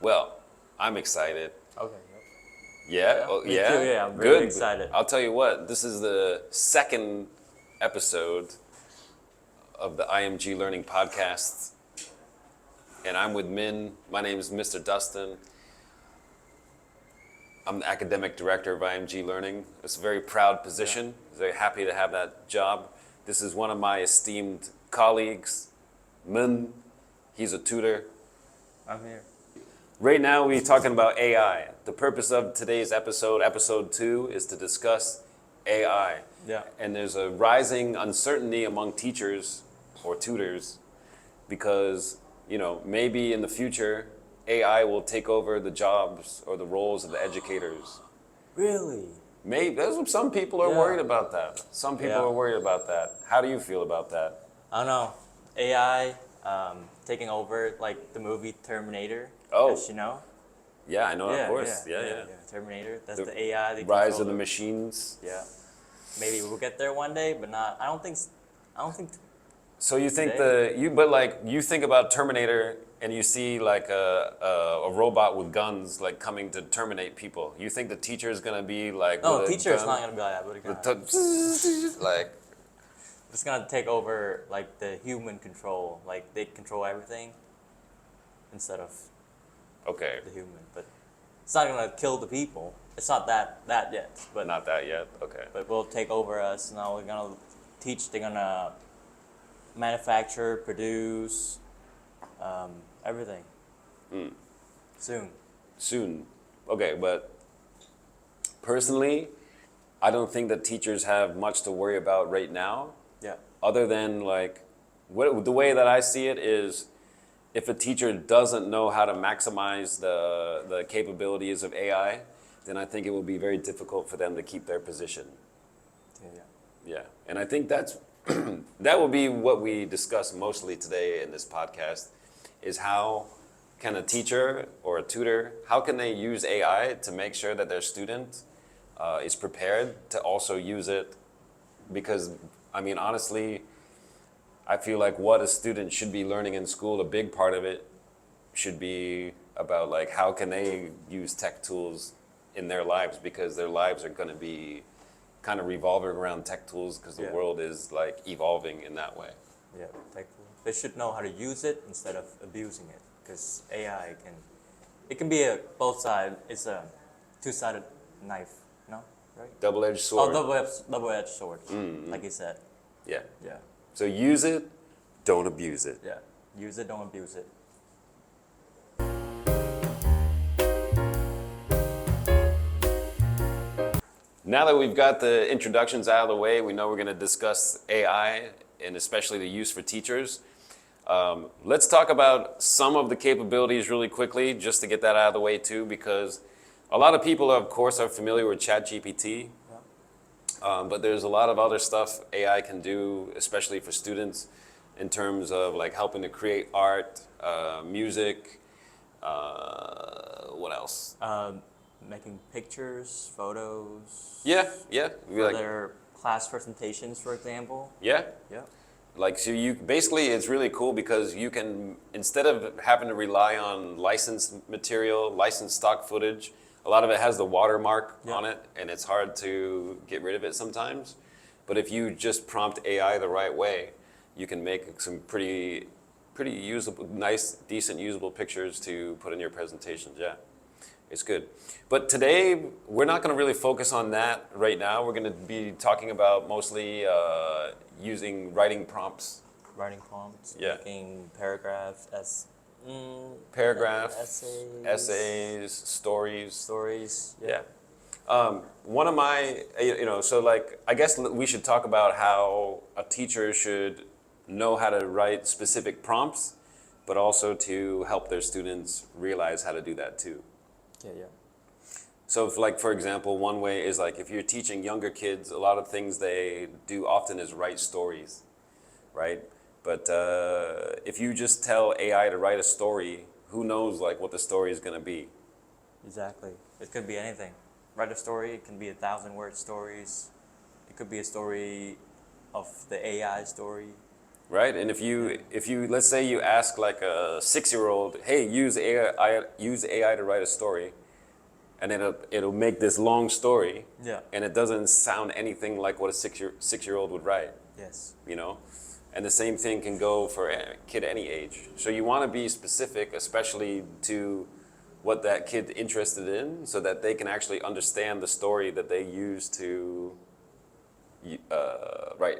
Well, I'm excited. Okay. Yeah? Oh, Me yeah? too, yeah, I'm Good. very excited. I'll tell you what, this is the second episode of the IMG Learning podcast. And I'm with Minh. My name is Mr. Dustin. I'm the academic director of IMG Learning. It's a very proud position. Very happy to have that job. This is one of my esteemed colleagues, Minh. He's a tutor. I'm here. Right now, we're talking about AI. The purpose of today's episode, episode 2, is to discuss AI. Yeah. And there's a rising uncertainty among teachers or tutors because, maybe in the future, AI will take over the jobs or the roles of the educators. Really? Maybe. Some people are Yeah. worried about that. Some people Yeah. are worried about that. How do you feel about that? I don't know. AI taking over, like the movie Terminator. Oh. Yes, you know? Yeah, I know, of course. Yeah. Terminator. That's The the AI. They Rise control of the them. machines. Yeah. Maybe we'll get there one day, but not. I don't think. So you think Today? you think about Terminator and you see like a robot with guns like coming to terminate people. You think the teacher is gonna be like No, with a teacher is gun? not gonna be like that. With like It's gonna take over like the human control. Like they control everything instead of okay, the human. But it's not gonna kill the people. It's not that yet. But not that yet. Okay. But will take over us. Now we're gonna teach. They're gonna manufacture, produce, everything. Soon. Okay, but personally, I don't think that teachers have much to worry about right now. Yeah. Other than the way that I see it is, if a teacher doesn't know how to maximize the capabilities of AI, then I think it will be very difficult for them to keep their position. Yeah. Yeah, and I think that will be what we discuss mostly today in this podcast, is how can a teacher or a tutor, how can they use AI to make sure that their student is prepared to also use it? Because, honestly, I feel like what a student should be learning in school, a big part of it should be about how can they use tech tools in their lives, because their lives are going to be kind of revolving around tech tools because the world is evolving in that way. Yeah. They should know how to use it instead of abusing it, because AI can be both sides. It's a two-sided knife, no? Right? Double-edged sword. Oh, double-edged sword, like you said. Yeah. Yeah. So use it, don't abuse it. Yeah. Use it, don't abuse it. Now that we've got the introductions out of the way, we know we're going to discuss AI and especially the use for teachers. Let's talk about some of the capabilities really quickly, just to get that out of the way too, because a lot of people, of course, are familiar with ChatGPT, but there's a lot of other stuff AI can do, especially for students, in terms of helping to create art, music, what else? Making pictures, photos. Yeah. For their class presentations, for example. Yeah. Yeah. So you basically, it's really cool because you can, instead of having to rely on licensed material, licensed stock footage, a lot of it has the watermark on it, and it's hard to get rid of it sometimes. But if you just prompt AI the right way, you can make some pretty usable, nice, decent, usable pictures to put in your presentations. Yeah, it's good. But today, we're not going to really focus on that right now. We're going to be talking about mostly writing prompts. Writing prompts, Yeah. making paragraphs, essays, stories. Yeah. One of my, I guess we should talk about how a teacher should know how to write specific prompts, but also to help their students realize how to do that too. Yeah. So for example, one way is if you're teaching younger kids, a lot of things they do often is write stories, right? But if you just tell AI to write a story, who knows what the story is going to be? Exactly. It could be anything. Write a story. It can be 1,000-word stories. It could be a story of the AI story. right? And if you let's say you ask like a 6-year-old, hey, use AI to write a story, and it'll make this long story, Yeah. and it doesn't sound anything like what a 6-year-old would write, Yes. you know. And the same thing can go for a kid any age. So you want to be specific, especially to what that kid's interested in, so that they can actually understand the story that they use to write.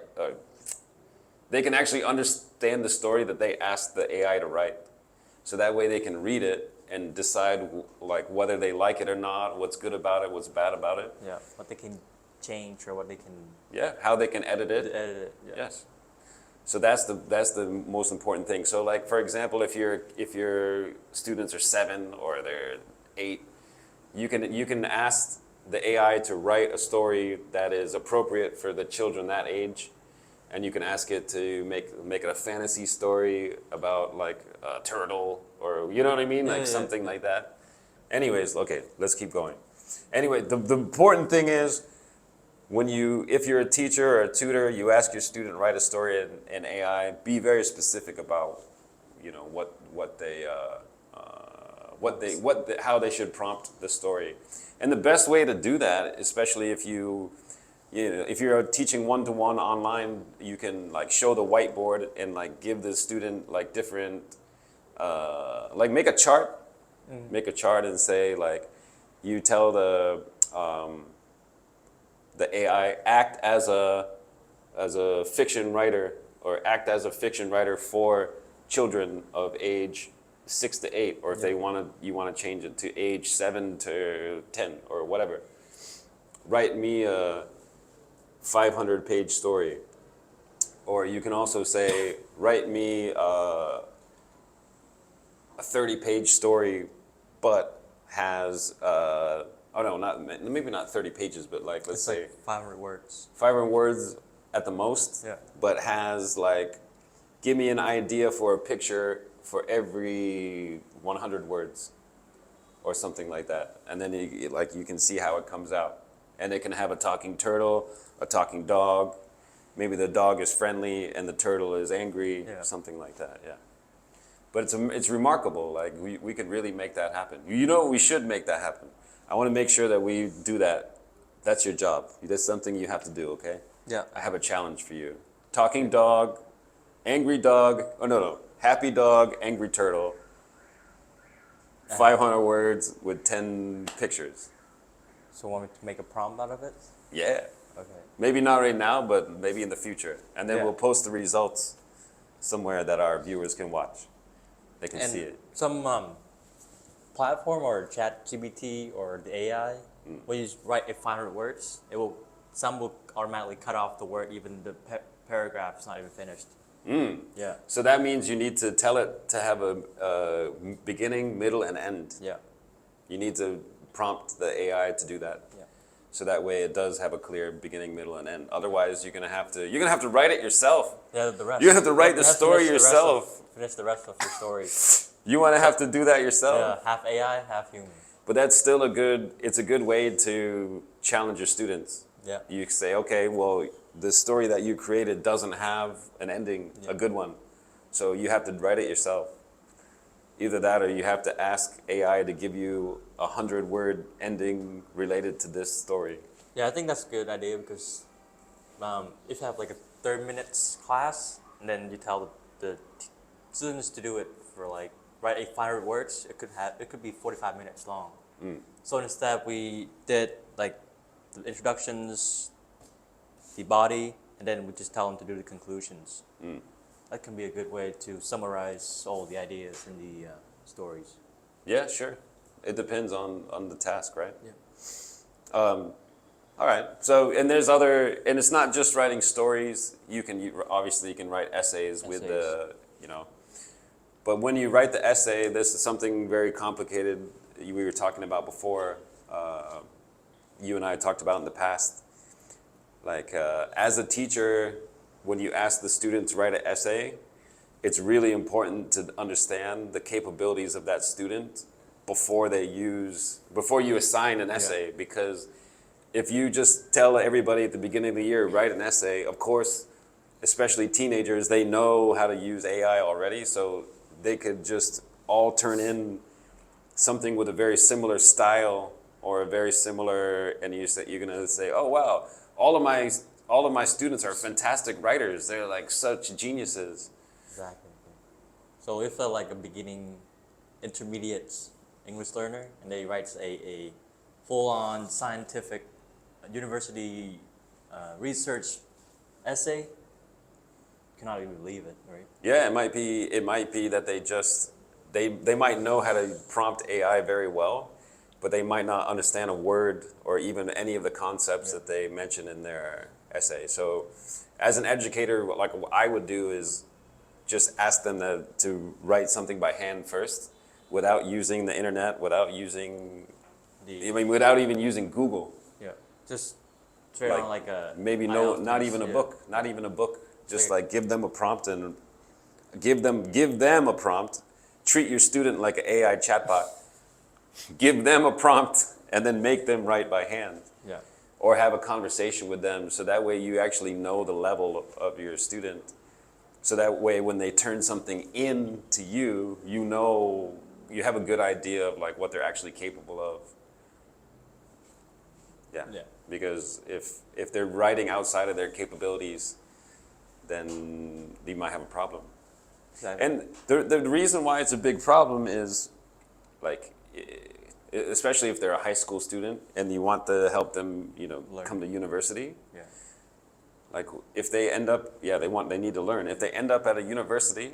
They can actually understand the story that they asked the AI to write. So that way they can read it and decide like whether they like it or not, what's good about it, what's bad about it. Yeah. What they can change or what they can Yeah, how they can edit it. edit it. Yeah. Yes. So that's the most important thing. So like for example, if your students are 7 or they're 8, you can ask the AI to write a story that is appropriate for the children that age, and you can ask it to make it a fantasy story about like a turtle, or you know what I mean, like something like that. Anyways, okay, let's keep going. Anyway, the important thing is, if you're a teacher or a tutor, you ask your student to write a story in AI, be very specific about, you know, how they should prompt the story. And the best way to do that, especially if if you're teaching one-to-one online, you can like show the whiteboard and like give the student like different, like make a chart, and say like, you tell the AI, act as a fiction writer, or act as a fiction writer for children of age 6 to 8, or if you want to change it to age 7 to 10 or whatever. Write me a 500-page story. Or you can also say, write me a 30-page story, but has maybe not 30 pages, but like let's say like 500 words. 500 words at the most. Yeah. But has like, give me an idea for a picture for every 100 words, or something like that, and then you can see how it comes out. And it can have a talking turtle, a talking dog. Maybe the dog is friendly and the turtle is angry, something like that. Yeah. But it's remarkable. Like we could really make that happen. You know, we should make that happen. I want to make sure that we do that. That's your job. That's something you have to do. Okay. Yeah. I have a challenge for you. Talking dog, angry dog. Oh no. Happy dog, angry turtle. 500 words with 10 pictures. So want me to make a prompt out of it? Yeah. Okay. Maybe not right now, but maybe in the future. And then Yeah. we'll post the results somewhere that our viewers can watch. They can And see it. some platform or ChatGPT or the AI, when you write 500 words, some will automatically cut off the word, even the paragraph's not even finished. Yeah. So that means you need to tell it to have a beginning, middle, and end. Yeah. You need to prompt the AI to do that. Yeah. So that way it does have a clear beginning, middle, and end. Otherwise, you're gonna have to write it yourself. Yeah, the rest. You have to write the You have to story finish yourself. Finish the rest of your story. You want to have to do that yourself. Yeah, half AI, half human. But that's still it's a good way to challenge your students. Yeah. You say, okay, well, the story that you created doesn't have an ending, a good one. So you have to write it yourself. Either that, or you have to ask AI to give you a 100-word ending related to this story. Yeah, I think that's a good idea, because if you have like a 30 minutes class, and then you tell the students to do it for like, write 500 words, it could be 45 minutes long. So instead we did like the introductions, the body, and then we just tell them to do the conclusions. That can be a good way to summarize all the ideas in the stories. Yeah, sure. It depends on the task, right? Yeah. All right. So, and it's not just writing stories. Obviously you can write essays with but when you write the essay, this is something very complicated we were talking about before. You and I talked about in the past. Like, as a teacher, when you ask the student to write an essay, it's really important to understand the capabilities of that student before you assign an essay. Because if you just tell everybody at the beginning of the year, write an essay, of course, especially teenagers, they know how to use AI already, so they could just all turn in something with a very similar style or a very similar, and you're gonna say, oh wow, all of my students are fantastic writers. They're like such geniuses. Exactly. So if like a beginning, intermediate English learner, and they writes a full-on scientific university research essay, you cannot even believe it, right? Yeah, it might be that they might know how to prompt AI very well, but they might not understand a word or even any of the concepts that they mention in their essay. So as an educator, like what I would do is just ask them to write something by hand first without using the internet, without even using Google. Yeah. Just straight on like a Maybe not even a book. Just like give them a prompt and give them a prompt. Treat your student like an AI chatbot. Give them a prompt and then make them write by hand. Yeah. Or have a conversation with them, so that way you actually know the level of your student. So that way when they turn something in to you, you have a good idea of like what they're actually capable of. Yeah. Because if they're writing outside of their capabilities, then you might have a problem. Exactly. And the reason why it's a big problem is, like, especially if they're a high school student and you want to help them, Learn. come to university. Yeah. Like if they end up, they need to learn. If they end up at a university,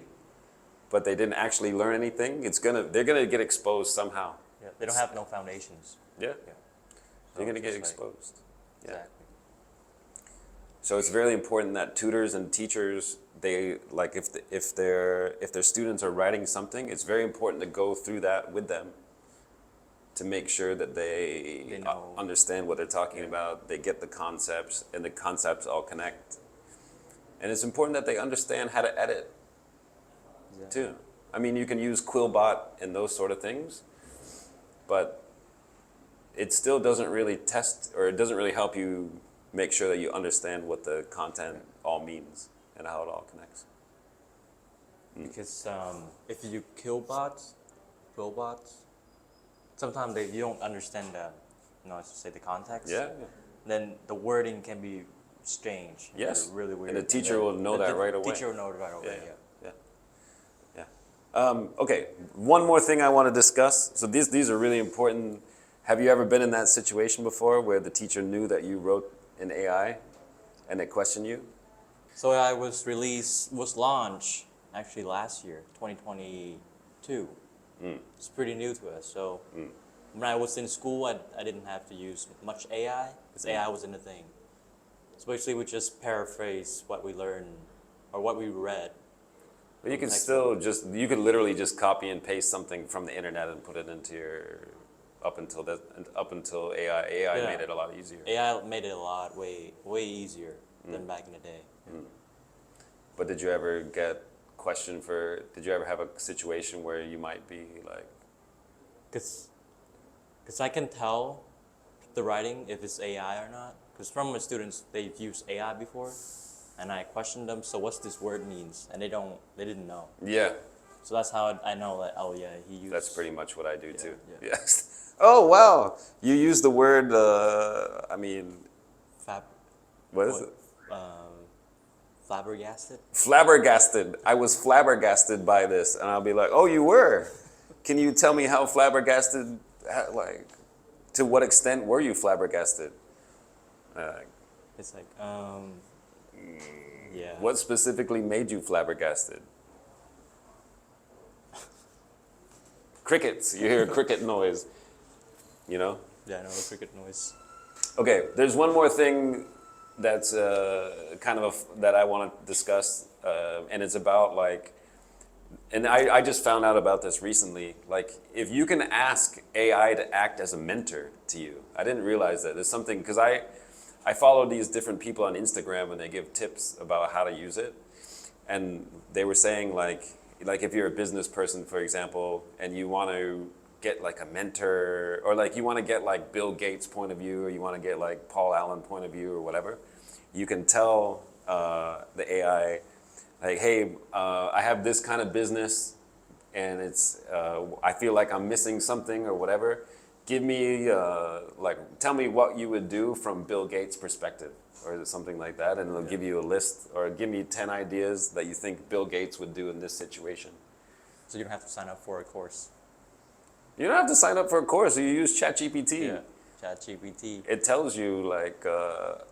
but they didn't actually learn anything, they're gonna get exposed somehow. Yeah. They don't have no foundations. Yeah. Yeah. They're gonna get just like- exposed. Yeah. Exactly. So it's really important that tutors and teachers, they like if their students are writing something, it's very important to go through that with them to make sure that they know. understand what they're talking about, they get the concepts, and the concepts all connect. And it's important that they understand how to edit too. I mean, you can use Quillbot and those sort of things, but it still doesn't really test, or it doesn't really help you make sure that you understand what the content all means and how it all connects. Because if you kill bots, sometimes you don't understand the context. Yeah. Then the wording can be strange. Yes. Or really weird. And the teacher will know that right away. Teacher will know it right away. Yeah. Okay, one more thing I want to discuss. So these are really important. Have you ever been in that situation before where the teacher knew that you wrote in AI and they questioned you? So I was launched actually last year, 2022. It's pretty new to us. So when I was in school, I didn't have to use much AI because AI wasn't a thing. So basically, we just paraphrase what we learned or what we read. But you could literally just copy and paste something from the internet and put it into your, up until AI. AI made it a lot easier. AI made it a lot way easier than back in the day. But did you ever did you ever have a situation where you might be like, Because I can tell the writing if it's AI or not. Because from my students, they've used AI before, and I questioned them. So what's this word means? And they didn't know. yeah, So that's how I know that. Oh yeah, he used. that's pretty much what I do too. yeah. Yes. Oh wow, you use the word. Fab. What is it? Flabbergasted. Flabbergasted. I was flabbergasted by this, and I'll be like, "Oh, you were? Can you tell me how flabbergasted? To what extent were you flabbergasted? It's like yeah. What specifically made you flabbergasted? Crickets. You hear a cricket noise. You know? Yeah, I know the cricket noise. Okay, there's one more thing that's that I want to discuss, and it's about and I just found out about this recently. Like, if you can ask AI to act as a mentor to you, I didn't realize that. There's something, because I follow these different people on Instagram and they give tips about how to use it, and they were saying like if you're a business person, for example, and you want to get like a mentor, or like you want to get like Bill Gates' point of view, or you want to get like Paul Allen point of view or whatever, you can tell the AI, like, hey, I have this kind of business, and it's I feel like I'm missing something or whatever. Give me tell me what you would do from Bill Gates' perspective, or something like that, and it'll give you a list, or give me 10 ideas that you think Bill Gates would do in this situation. So you don't have to sign up for a course. You don't have to sign up for a course. You use ChatGPT. Yeah, ChatGPT It tells you to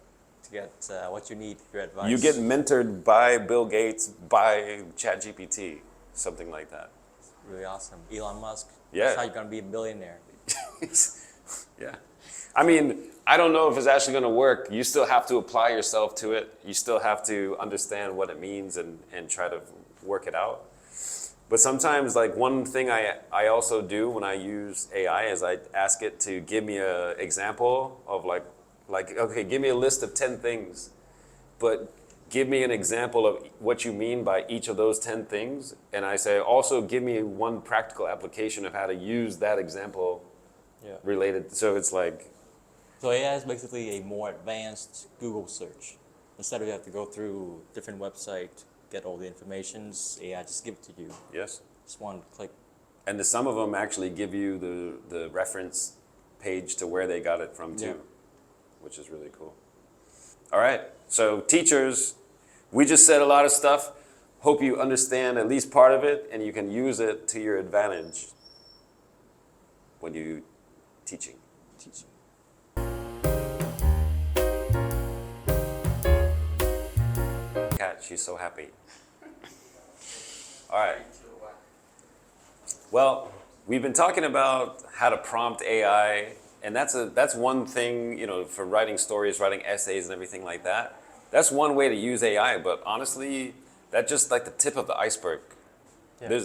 get what you need for your advice. you get mentored by Bill Gates by ChatGPT, something like that. Really awesome. Elon Musk. Yeah. That's how you're gonna be a billionaire. Yeah. I mean, I don't know if it's actually going to work. You still have to apply yourself to it. You still have to understand what it means and try to work it out. But sometimes, like, one thing I also do when I use AI is I ask it to give me an example of like, okay, give me a list of 10 things, but give me an example of what you mean by each of those 10 things. And I say, also give me one practical application of how to use that example related. So it's like, So AI is basically a more advanced Google search. Instead of you have to go through different websites, get all the informations, AI just give it to you. yes. Just one click. And some of them actually give you the reference page to where they got it from too, which is really cool. All right, so teachers, we just said a lot of stuff. Hope you understand at least part of it, and you can use it to your advantage when you teaching. Cat, she's so happy. All right. Well, we've been talking about how to prompt AI, and that's one thing, you know, for writing stories, writing essays, and everything like that. That's one way to use AI, but honestly, that's just like the tip of the iceberg. Yeah.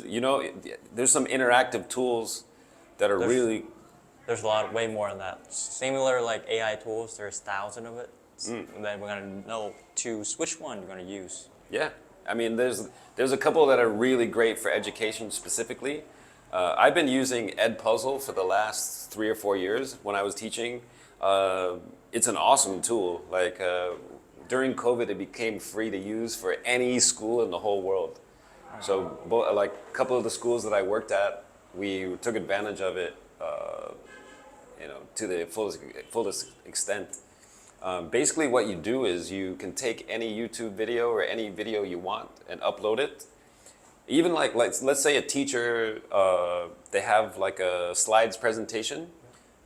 There's some interactive tools that are really. There's a lot, way more than that. Similar like AI tools, there's thousands of it. And then we're gonna know choose which one you're gonna use. Yeah, I mean, there's a couple that are really great for education specifically. I've been using Edpuzzle for the last 3 or 4 years when I was teaching. It's an awesome tool. Like during COVID, it became free to use for any school in the whole world. So like a couple of the schools that I worked at, we took advantage of it, to the fullest extent. Basically what you do is you can take any YouTube video or any video you want and upload it. Even like let's say a teacher, they have like a slides presentation.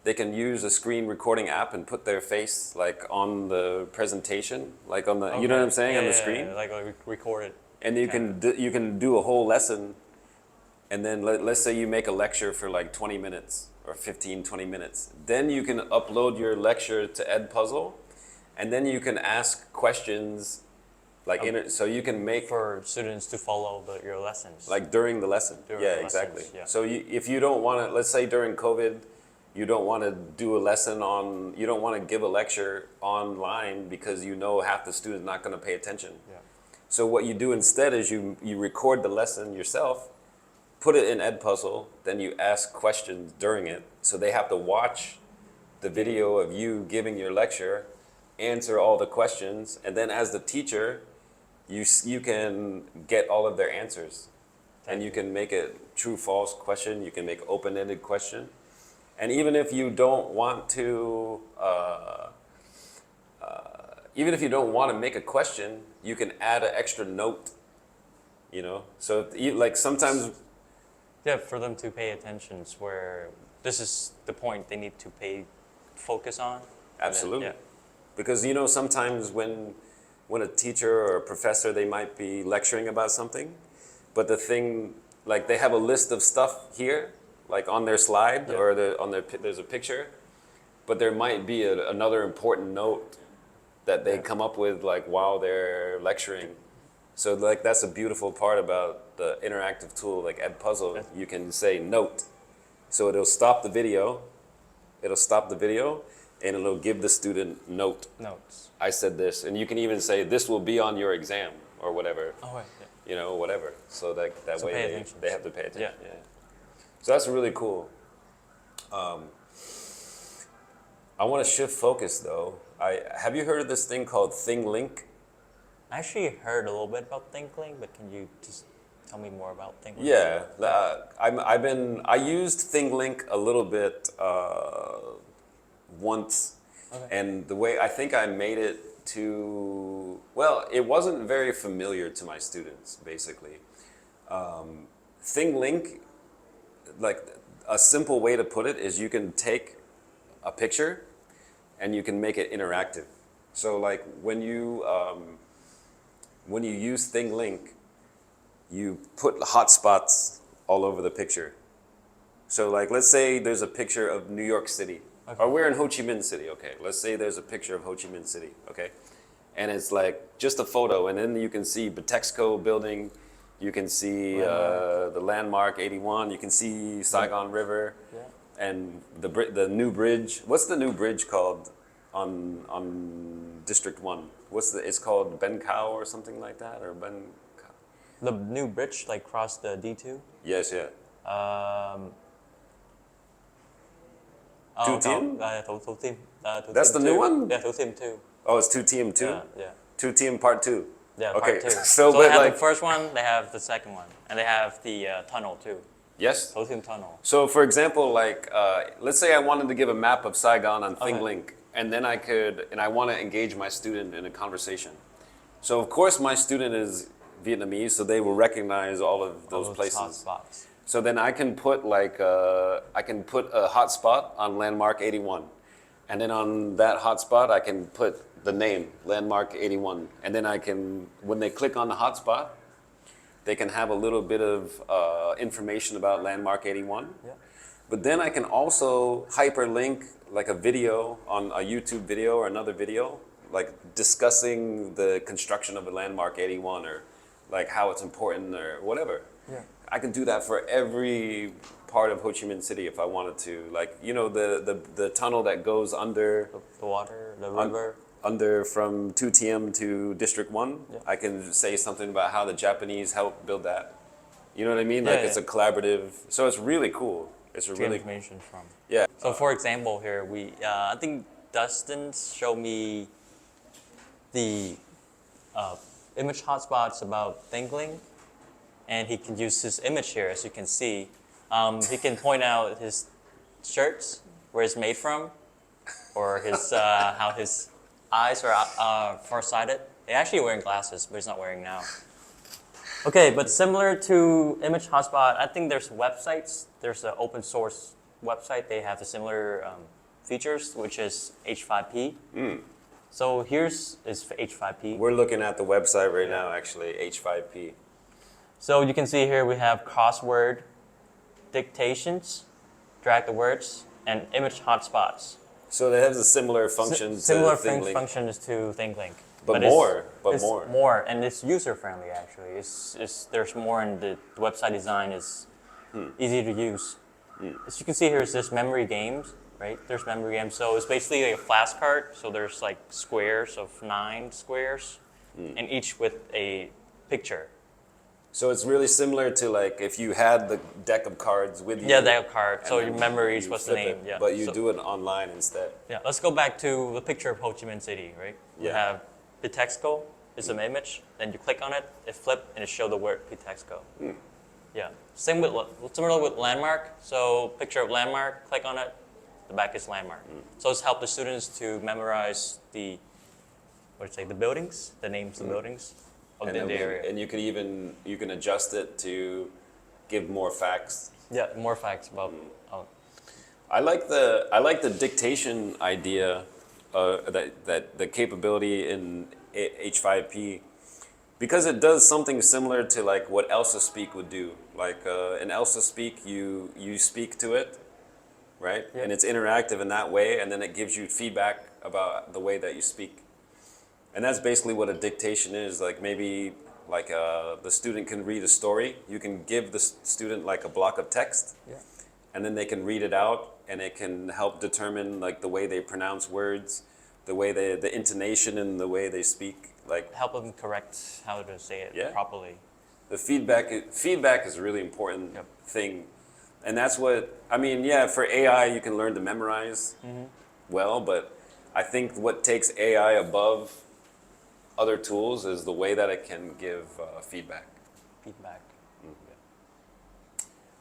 They can use a screen recording app and put their face like on the presentation, like on the, you know what I'm saying, on the screen. Yeah, like record it. And you can do a whole lesson, and then let's say you make a lecture for like 20 minutes or 15, 20 minutes. Then you can upload your lecture to Edpuzzle, and then you can ask questions, so you can make for students to follow your lessons. like during the lesson. Exactly. Yeah. So if you don't want to, let's say during COVID, you don't want to do a lesson you don't want to give a lecture online because you know half the students not going to pay attention. Yeah. So what you do instead is you record the lesson yourself, put it in Edpuzzle, then you ask questions during it. So they have to watch the video of you giving your lecture, answer all the questions, and then as the teacher, you can get all of their answers. And you can make a true-false question, you can make open-ended question. And even if you don't want to make a question, you can add an extra note, So like sometimes. Yeah, for them to pay attention where this is the point they need to focus on. Absolutely. Because sometimes when a teacher or a professor, they might be lecturing about something, but the thing, like they have a list of stuff here, like on their slide or there's a picture, but there might be another important note that they come up with like while they're lecturing. So like that's a beautiful part about the interactive tool like Edpuzzle. You can say note, so it'll stop the video, and it'll give the student notes. I said this, and you can even say this will be on your exam or whatever. Oh, right. Whatever. So that way they have to pay attention. Yeah. So that's really cool. I want to shift focus though. Have you heard of this thing called ThingLink? I actually heard a little bit about ThinkLink, but can you just tell me more about ThinkLink? Yeah, I used ThingLink a little bit once, and the way I think I made it to, well, it wasn't very familiar to my students, basically. ThingLink, like a simple way to put it is you can take a picture and you can make it interactive. So like when you use ThingLink, you put hotspots all over the picture. So like, let's say there's a picture of New York City, or we're in Ho Chi Minh City, okay. Let's say there's a picture of Ho Chi Minh City, okay. And it's like just a photo, and then you can see Batexco building, you can see the landmark 81, you can see Saigon River, and the new bridge. What's the new bridge called on District 1? It's called Ben Cao or something like that, or Ben. The new bridge, like cross the D2? Yes, yeah. Thủ Thiêm? Thủ Thiêm. That's the new one? Yeah, Thủ Thiêm 2. Oh, it's Thủ Thiêm 2? Yeah. Thủ Thiêm Part 2? Yeah, okay. Part 2. So they but have like, the first one, they have the second one, and they have the tunnel too. yes? Thủ Thiêm tunnel. So for example, like, let's say I wanted to give a map of Saigon on ThingLink, and then I want to engage my student in a conversation. So of course my student is Vietnamese, so they will recognize all of those places. Hotspots. So then I can put like a hotspot on landmark 81, and then on that hotspot I can put the name landmark 81, and then I can, when they click on the hotspot, they can have a little bit of information about landmark 81. Yeah. But then I can also hyperlink like a video on a YouTube video or another video, like discussing the construction of a landmark 81 or like how it's important or whatever. Yeah. I can do that for every part of Ho Chi Minh City if I wanted to. Like, you know, the tunnel that goes under The water, the river. under from 2 TM to District 1, Yeah. I can say something about how the Japanese helped build that. You know what I mean? Yeah, Like it's a collaborative, so it's really cool. It's a Get really, information from. yeah. So for example here, I think Dustin showed me the image hotspots about ThinkLink, and he can use his image here, as you can see. He can point out his shirts, where it's made from, or his how his eyes are far-sighted. He's actually wearing glasses, but he's not wearing now. Okay, but similar to image hotspot, I think there's websites. There's an open source website. They have the similar features, which is H5P. So here's is H5P. We're looking at the website right now, actually, H5P. So you can see here we have crossword dictations, drag the words, and image hotspots. So that has a similar function to Similar ThinkLink. functions to ThinkLink. But it's more. more, and it's user friendly actually. There's more in the website design is easy to use. As you can see here, is this memory games, right? There's memory games, so it's basically like a flashcard. So there's like squares of 9 squares, and each with a picture. So it's really similar to like if you had the deck of cards with you. Yeah, that card. and So then your memories, you what's the flip name? it, Yeah. But you So- do it online instead. Yeah, let's go back to the picture of Ho Chi Minh City, right? We Yeah. have Pitexco is an image, then you click on it, it flips, and it shows the word Pitexco. Yeah, similar with landmark. So picture of landmark, click on it, the back is landmark. So it's helped the students to memorize the buildings, the names of the buildings of the area. And you can adjust it to give more facts. Yeah, more facts about. I like the dictation idea, that the capability in H5P, because it does something similar to like what Elsa Speak would do. Like in Elsa Speak, you speak to it, right? Yeah. And it's interactive in that way, and then it gives you feedback about the way that you speak. And that's basically what a dictation is. Like maybe like the student can read a story. You can give the student like a block of text, and then they can read it out, and it can help determine like the way they pronounce words, the way the intonation and the way they speak. Like Help them correct how to say it Yeah. properly. the feedback is a really important Yep. thing, and that's what I mean. Yeah, for AI you can learn to memorize well, but I think what takes AI above other tools is the way that it can give feedback. Feedback.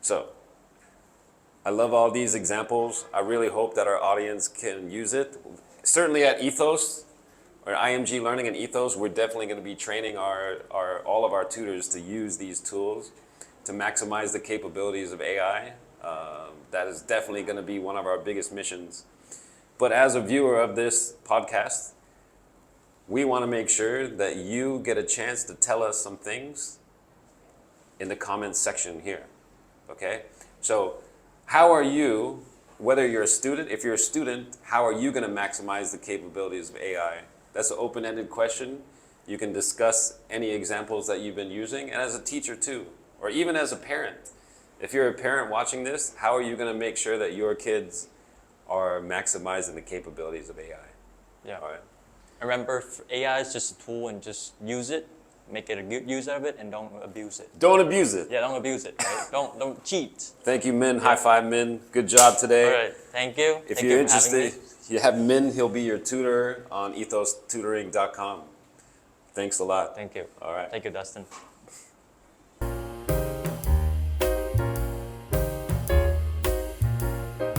So, I love all these examples. I really hope that our audience can use it. Certainly at Ethos, or IMG Learning and Ethos, we're definitely going to be training all of our tutors to use these tools to maximize the capabilities of AI. That is definitely going to be one of our biggest missions. But as a viewer of this podcast, we want to make sure that you get a chance to tell us some things in the comments section here. Okay? So, how are you, whether you're a student, if you're a student, how are you going to maximize the capabilities of AI? That's an open-ended question. You can discuss any examples that you've been using, and as a teacher too, or even as a parent. If you're a parent watching this, how are you going to make sure that your kids are maximizing the capabilities of AI? Yeah. All right. Remember, AI is just a tool, and just use it. Make it a good use of it, and don't abuse it. Don't abuse it. Yeah, don't abuse it. Right? don't cheat. Thank you, Minh. High five, Minh. Good job today. All right. Thank you. If Thank you're you for having interested, me. you have Minh. He'll be your tutor on ethostutoring.com. Thanks a lot. Thank you. All right. Thank you, Dustin.